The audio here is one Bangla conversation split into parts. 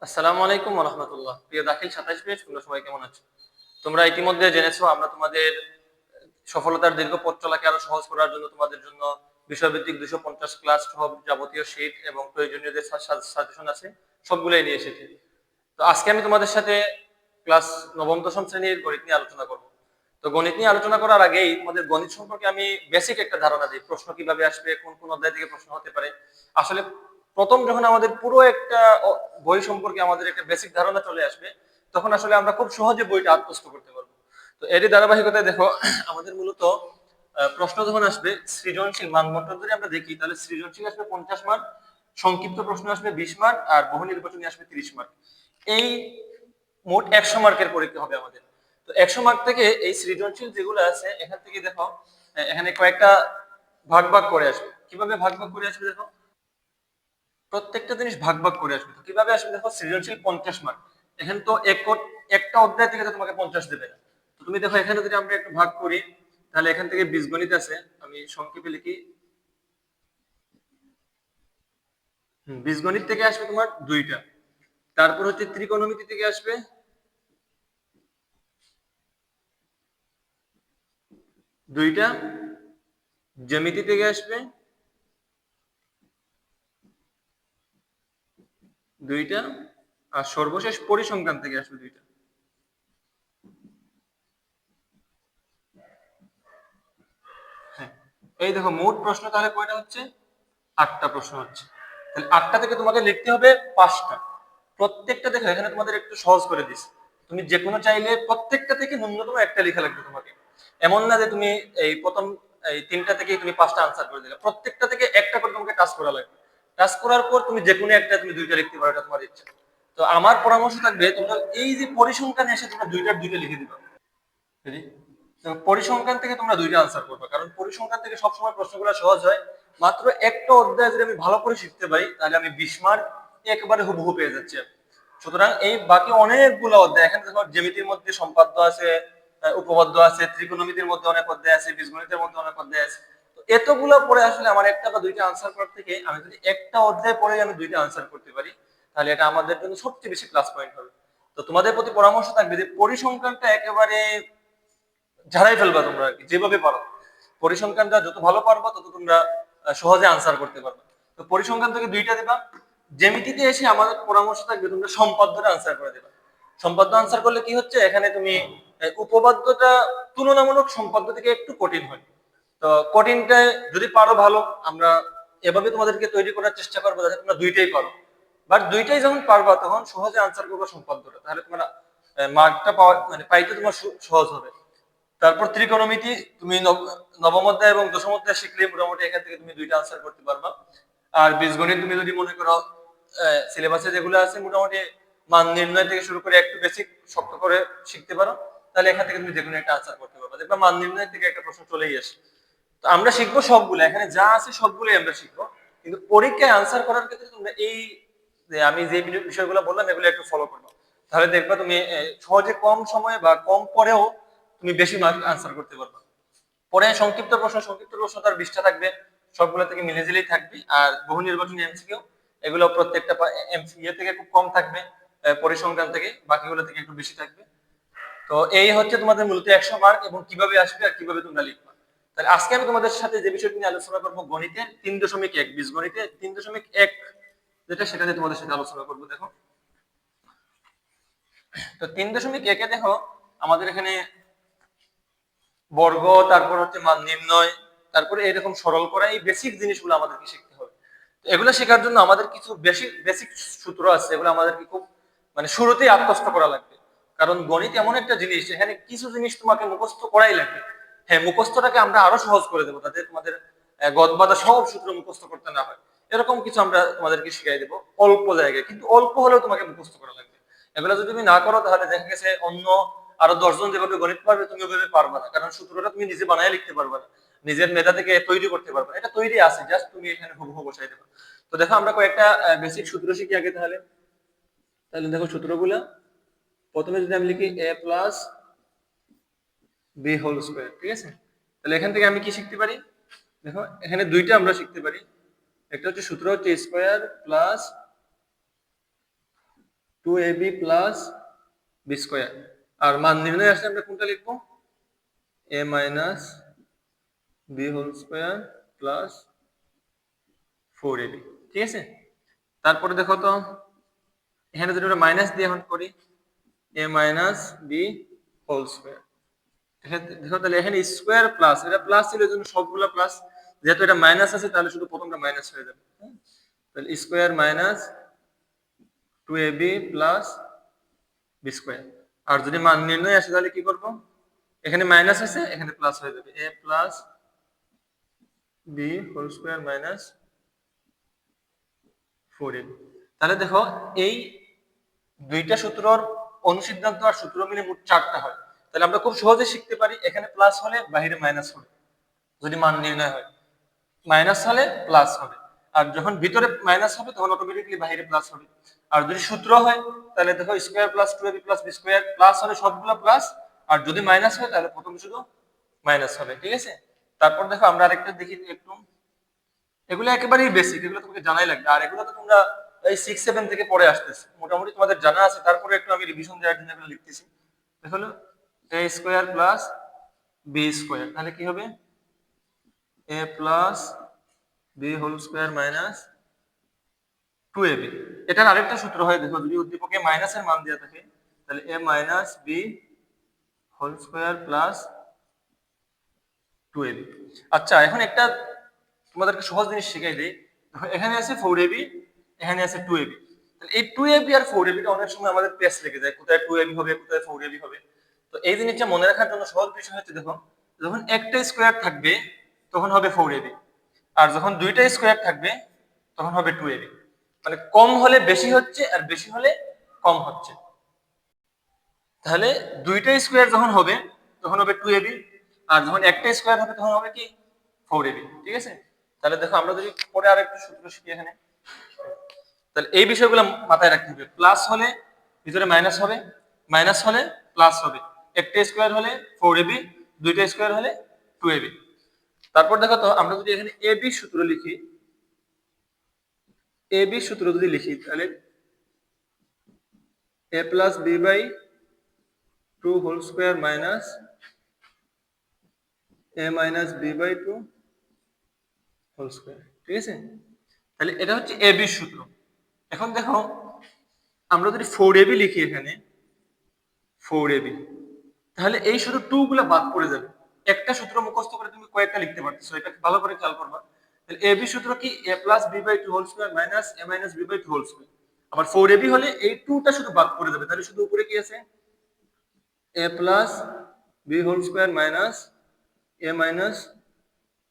আসসালামু আলাইকুম ওয়া রাহমাতুল্লাহ। প্রিয় দাখিল 27 ব্যাচ, তোমরা সবাই কেমন আছো? তোমরা ইতিমধ্যে জেনেছো আমরা তোমাদের সফলতার দীর্ঘ পথ চলাকে আরো সহজ করার জন্য তোমাদের জন্য বিষয়ভিত্তিক 250 ক্লাস সহ যাবতীয় শীট এবং প্রয়োজনীয় যে সাজেশন আছে সবগুলোই নিয়ে এসেছি। তো আজকে আমি তোমাদের সাথে ক্লাস নবম দশম শ্রেণীর গণিত নিয়ে আলোচনা করব। তো গণিত নিয়ে আলোচনা করার আগেই তোমাদের গণিত সম্পর্কে আমি বেসিক একটা ধারণা দিই, প্রশ্ন কিভাবে আসবে, কোন কোন অধ্যায় থেকে প্রশ্ন হতে পারে। আসলে প্রথম যখন আমাদের পুরো একটা বই সম্পর্কে আমাদের একটা বেসিক ধারণা চলে আসবে, তখন আসলে আমরা খুব সহজে বইটা আত্মস্থ করতে পারবো। তো এরই ধারাবাহিকতায় দেখো, আমাদের মূলত প্রশ্ন যখন আসবে সৃজনশীল মানদণ্ড যদি আমরা দেখি, তাহলে সৃজনশীল আসবে 50 মার্ক, সংক্ষিপ্ত প্রশ্ন আসবে 20 মার্ক, আর বহু নির্বাচনী আসবে 30 মার্ক। এই মোট 100 মার্কের পরীক্ষা হবে আমাদের। তো 100 মার্ক থেকে এই সৃজনশীল যেগুলো আছে এখান থেকে দেখো, এখানে কয়েকটা ভাগ ভাগ করে আসবে। কিভাবে ভাগ ভাগ করে আসবে দেখো, প্রত্যেকটা জিনিস ভাগ ভাগ করে আসবে। তো কিভাবে আসবে দেখো, সৃজনশীল 50 মার্ক, এখানে তো একটা অধ্যায় থেকে তো তোমাকে 50 দেবে না। তো তুমি দেখো এখানে যদি আমরা একটু ভাগ করি, তাহলে এখান থেকে বীজগণিত আছে, আমি সংক্ষেপে লিখি। বীজগণিত থেকে আসবে তোমার দুইটা, তারপর হচ্ছে ত্রিকোণমিতি থেকে আসবে দুইটা, জ্যামিতি থেকে আসবে দুইটা, আর সর্বশেষ পরিসংখ্যান থেকে আসবে দুইটা। হ্যাঁ, এই দেখো মোট প্রশ্ন তাহলে কয়টা হচ্ছে, 8টা প্রশ্ন হচ্ছে। তাহলে 8টা থেকে তোমাকে লিখতে হবে 5টা। প্রত্যেকটা দেখো এখানে তোমাদের একটু সহজ করে দিছে, তুমি যে কোনো চাইলে প্রত্যেকটা থেকে ন্যূনতম একটা লেখা লাগবে তোমাকে। এমন না যে তুমি এই প্রথম এই 3টা থেকেই তুমি 5টা আনসার করে দিলে, প্রত্যেকটা থেকে একটা করে তোমাকে টাচ করা লাগবে। টাচ করার পর তুমি যে কোনো একটা তুমি দুইটা লিখতে পারো, এটা তোমার ইচ্ছা। তো আমার পরামর্শ থাকবে তোমরা এই যে পরিসংখ্যান এসে তোমরা দুইটার দুইটা লিখে দিবা। বুঝলি? তো পরিসংখ্যান থেকে তোমরা দুইটা আনসার করবে, কারণ পরিসংখ্যান থেকে সবসময় প্রশ্নগুলো সহজ হয়। মাত্র একটা অধ্যায় যদি আমি ভালো করে শিখতে পারি, তাহলে আমি 20 মার্ক একেবারে হুবহু পেয়ে যাচ্ছি। সুতরাং এই বাকি অনেকগুলো অধ্যায়, এখানে দেখো জ্যামিতির মধ্যে সম্পাদ্য আছে, উপপাদ্য আছে, ত্রিকোণমিতির মধ্যে অনেক অধ্যায় আছে, বীজগণিতের মধ্যে অনেক অধ্যায় আছে। তো এতগুলো পড়ে আসলে আমার একটা বা দুইটা আনসার করার থেকে আমি যদি একটা অধ্যায় পড়ে আমি দুইটা আনসার করতে পারি, তাহলে এটা আমাদের জন্য সবচেয়ে বেশি প্লাস পয়েন্ট হবে। তো তোমাদের প্রতি পরামর্শ থাকবে যে পরিসংখ্যানটা একেবারে ঝাড়াই ফেলবা তোমরা আর কি, যেভাবে পারো। পরিসংখ্যানটা যত ভালো পারবা তত তোমরা সহজে আনসার করতে পারবে। তো পরিসংখ্যান থেকে দুইটা দিবা। জ্যামিতিতে এসে আমাদের পরামর্শ থাকবে তোমরা সম্পাদ্যটা আনসার করে দেবা। সম্পাদ্য আনসার করলে কি হচ্ছে, এখানে তুমি উপপাদ্যটা তুলনামূলক সম্পাদ্য থেকে একটু কঠিন হয়। তো কঠিনটা যদি পারো ভালো, আমরা এভাবে তোমাদেরকে তৈরি করার চেষ্টা করবো যাতে তোমরা দুইটাই পারো। বাট দুইটাই যখন পারবা তখন সহজে আনসার করবো সম্পাদ্যটা, তাহলে তোমরা মার্কটা পাওয়া মানে পাইতে তোমার সহজ হবে। তারপর ত্রিকোণমিতি তুমি নবম অধ্যায় এবং দশম অধ্যায় শিখলে মোটামুটি এখান থেকে তুমি দুইটা আনসার করতে পারবা। আর বীজগণিত তুমি যদি মনে করো সিলেবাসে যেগুলো আছে মোটামুটি মান নির্ণয় থেকে শুরু করে একটু বেসিক শক্ত করে শিখতে পারো, তাহলে এখান থেকে তুমি যে কোনো একটা আনসার করতে পারবা। দেখবা মান নির্ণয় থেকে একটা প্রশ্ন চলেই আসে। তো আমরা শিখবো সবগুলো, এখানে যা আছে সবগুলোই আমরা শিখবো, কিন্তু পরীক্ষায় আনসার করার ক্ষেত্রে তোমরা এই যে আমি যে বিষয়গুলো বললাম এগুলো একটু ফলো করবো। তাহলে দেখবা তুমি সহজে কম সময়ে বা কম পরেও তুমি বেশি মার্ক আনসার করতে পারবে। পরে সংক্ষিপ্ত প্রশ্ন তার 20টা থাকবে, সবগুলো থেকে মিলে ঝিলেই থাকবে। আর বহু নির্বাচনী এমসিকিউ, এগুলো প্রত্যেকটা এমসিকিউ থেকে খুব কম থাকবে, পরিসংখ্যান থেকে বাকিগুলো থেকে একটু বেশি থাকবে। তো এই হচ্ছে তোমাদের মূলত 100 মার্ক এবং কিভাবে আসবে আর কিভাবে তোমরা লিখবে। তাহলে আজকে আমি তোমাদের সাথে যে বিষয়টি নিয়ে আলোচনা করবো, গণিতে 3.1 বীজগণিতে 3.1 যেটা, সেটা নিয়ে তোমাদের সাথে আলোচনা করবো। দেখো, তো 3.1-এ দেখো আমাদের এখানে বর্গ, তারপর হচ্ছে মান নির্ণয়, তারপরে এরকম সরল করা, এই বেসিক জিনিসগুলো আমাদেরকে শিখতে হবে। তো এগুলো শেখার জন্য আমাদের কিছু বেসিক বেসিক সূত্র আছে, এগুলো আমাদেরকে খুব মানে শুরুতেই আত্মস্থ করা লাগবে। কারণ গণিত এমন একটা জিনিস, এখানে কিছু জিনিস তোমাকে মুখস্থ করাই লাগবে। হ্যাঁ, মুখস্থটাকে আমরা আরো সহজ করে দেবো, তাতে তোমাদের গদ বাঁধা সব সূত্র মুখস্থ করতে না হয়। এরকম কিছু আমরা তোমাদেরকে শিখিয়ে দেবো অল্প জায়গায়, কিন্তু অল্প হলেও তোমাকে মুখস্থ করা লাগবে। এগুলো যদি তুমি না করো, তাহলে দেখা গেছে অন্য আরো 10 জন যেভাবে গণিত পারবে তুমি ওইভাবে পারবে না, কারণ সূত্রটা তুমি নিজে বানায় লিখতে পারবে না, নিজের মেধা থেকে তৈরি করতে পারবে না। এটা তৈরি আছে, জাস্ট তুমি এখানে হুবহু বসাই দেবে। তো দেখো আমরা কয়েকটা বেসিক সূত্র শিখি আগে। তাহলে তাহলে দেখো সূত্রগুলা, প্রথমে যদি আমি লিখি a plus B whole square, ঠিক আছে? তাহলে এখান থেকে আমি কি শিখতে পারি, দেখো এখানে দুইটা আমরা শিখতে পারি। একটা হচ্ছে সূত্র হচ্ছে square plus 2ab plus b square. আর মান নির্ণয় আসলে আমরা কোনটা লিখবো? a minus B whole square plus 4ab। ঠিক আছে, তারপরে দেখো তো এখানে যদি আমরা মাইনাস দিয়ে এখন করি a minus B whole square, দেখো তাহলে এখানে স্কোয়ার প্লাস, এটা প্লাস ছিল এই জন্য সবগুলো প্লাস, যেহেতু এটা মাইনাস আছে তাহলে শুধু প্রথমটা মাইনাস হয়ে যাবে। তাহলে square minus 2ab plus b square. আর যদি মান নির্ণয় আসে তাহলে কি করব? এখানে মাইনাস আছে এখানে প্লাস হয়ে যাবে, a plus B whole square minus 4ab। তাহলে দেখো এই দুইটা সূত্রর অনুসিদ্ধান্ত আর সূত্র মিলে মোট 4টা হয়। তাহলে আমরা খুব সহজে শিখতে পারি এখানে প্লাস হলে বাইরে মাইনাস হবে, যদি মান নির্ণয় হয় মাইনাস হলে প্লাস হবে, আর যখন ভিতরে মাইনাস হবে তখন অটোমেটিক্যালি বাইরে প্লাস হবে। আর যদি সূত্র হয় তাহলে দেখো square plus 2ab plus B square, plus হলে সবগুলো প্লাস, আর যদি মাইনাস হয় তাহলে প্রথম শুধু মাইনাস হবে। ঠিক আছে, তারপর দেখো আমরা আরেকটা দেখি একটু, এগুলো একেবারেই বেসিক, এগুলো তোমাকে জানাই লাগবে, আর এগুলো তো তোমরা এই 6-7 থেকে পড়ে আসতেছে, মোটামুটি তোমাদের জানা আছে, তারপরে একটু আমি রিভিশন দেওয়ার জন্য এগুলো লিখতেছি। দেখো a square plus B square, তাহলে কি হবে? a plus B whole square minus 2ab। এটার আরেকটা সূত্র হয়, দেখো যদি উদ্দীপকে মাইনাসের মান দেওয়া থাকে তাহলে a minus B whole square plus 2ab। আচ্ছা, এখন একটা তোমাদেরকে সহজ জিনিস শিখাই দেই। দেখো এখানে আছে 4ab, এখানে আছে 2ab। তাহলে এই 2ab আর 4ab টা অনেক সময় আমাদের পেস লেগে যায়, কোথায় 2ab হবে কোথায় 4ab হবে। তো এই জিনিসটা মনে রাখার জন্য সহজ বিষয় হচ্ছে, দেখো যখন একটা স্কয়ার থাকবে তখন হবে 4ab, আর যখন দুইটা স্কয়ার থাকবে তখন হবে 2ab। মানে কম হলে বেশি হচ্ছে আর বেশি হলে কম হচ্ছে। তাহলে দুইটা স্কয়ার যখন হবে তখন হবে 2ab, আর যখন একটা স্কয়ার হবে তখন হবে কি 4ab। ঠিক আছে, তাহলে দেখো আমরা যদি পরে আরেকটু সূত্র শিখি এখানে, তাহলে এই বিষয়গুলো মাথায় রাখতে হবে। প্লাস হলে ভিতরে মাইনাস হবে, মাইনাস হলে প্লাস হবে, একটা স্কয়ার হলে 4ab, দুইটা স্কয়ার হলে 2ab। তারপর দেখো তো আমরা যদি এখানে ab সূত্র লিখি, ab সূত্র যদি লিখি তাহলে a plus b by 2 whole square minus a minus b by 2 whole square. ঠিক আছে, তাহলে এটা হচ্ছে ab সূত্র। এখন দেখো আমরা যদি 4ab লিখি এখানে 4ab, তাহলে এই শুধু 2 গুলা বাদ পড়ে যাবে। একটা সূত্র মুখস্থ করে তুমি কয়েকটা লিখতে পারতেছো, এটা ভালো করে খেয়াল করবা। তাহলে ab সূত্র কি a plus b by 2 whole square minus a minus b by 2 whole square. আবার 4ab হলে এই 2টা শুধু বাদ পড়ে যাবে, তাহলে শুধু উপরে কি আছে a plus b whole square minus a minus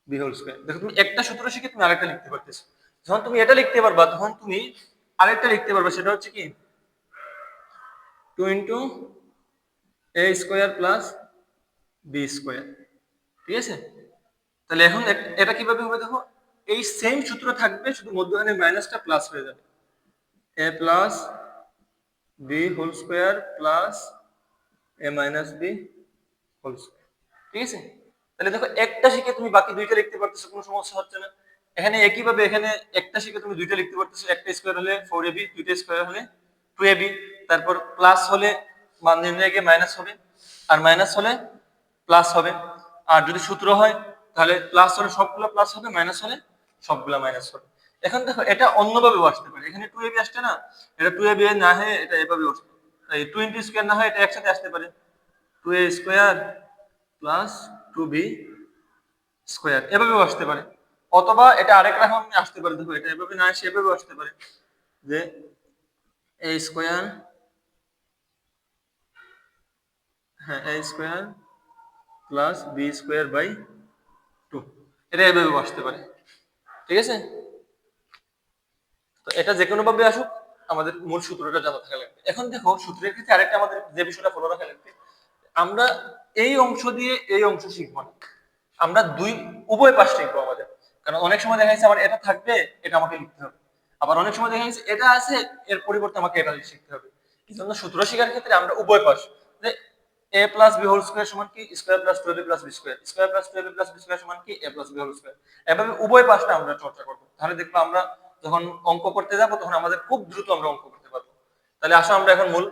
b whole square. দেখো তুমি একটা সূত্র শিখে তুমি আরেকটা লিখতে পারতেছো, যখন তুমি এটা লিখতে পারবা তখন তুমি আরেকটা লিখতে পারবা, সেটা হচ্ছে কি 2 into a square plus b square. ঠিক আছে, তাহলে এখন এটা কিভাবে হবে দেখো, এই সেম সূত্র থাকবে শুধু মধ্যখানে মাইনাসটা প্লাস হয়ে যাবে, a plus b whole square plus a minus b whole square. ঠিক আছে, তাহলে দেখো একটা শিখে তুমি বাকি দুইটা লিখতে পারতেছো, কোনো সমস্যা হচ্ছে না। এখানে একইভাবে এখানে একটা শিখে তুমি দুইটা লিখতে পারতেছো, একটা স্কয়ার হলে 4ab, দুইটা স্কয়ার হলে 2ab। তারপর প্লাস হলে মান নির্ণয়ে গিয়ে মাইনাস হবে, আর মাইনাস হলে প্লাস হবে। আর যদি সূত্র হয় তাহলে প্লাস হলে সবগুলো প্লাস হবে, মাইনাস হলে সবগুলো মাইনাস হবে। এখন দেখো এটা অন্যভাবেও আসতে পারে, এখানে 2ab আসছে না, এটা 2ab না হয়ে এটা এভাবেও আসতে পারে, এই 2 ইনটু স্কয়ার না হয় এটা একসাথে আসতে পারে 2a square plus 2b square, এভাবেও আসতে পারে। অথবা এটা আরেক রকম আসতে পারে, দেখো এটা এভাবে না এসে এভাবেও আসতে পারে যে a স্কয়ার, হ্যাঁ a square plus b square by 2, এটা এভাবেও আসতে পারে। ঠিক আছে, তো এটা যে কোনো ভাবে আসুক আমাদের মূল সূত্রটা জানা থাকা লাগবে। এখন দেখো সূত্রের ক্ষেত্রে আরেকটা আমাদের যে বিষয়টা ফলো রাখা লাগবে, আমরা এই অংশ দিয়ে এই অংশ শিখবো না, আমরা উভয় পাশ শিখবো আমাদের। কারণ অনেক সময় দেখা যাচ্ছে আমার এটা থাকবে, এটা আমাকে লিখতে হবে, আবার অনেক সময় দেখা যাচ্ছে এটা আছে এর পরিবর্তে আমাকে এটা শিখতে হবে। এই জন্য সূত্র শেখার ক্ষেত্রে আমরা উভয় পাশ, যে a plus B whole square সমান কি square plus 2ab plus B square, square plus 2ab plus B square সমান কি a plus B whole square, এভাবে উভয় পাশটা আমরা চর্চা করব। তাহলে দেখবো আমরা যখন অঙ্ক করতে যাব তখন আমাদের খুব দ্রুত আমরা অঙ্ক করতে পারবো। তাহলে আসো আমরা এখন মূল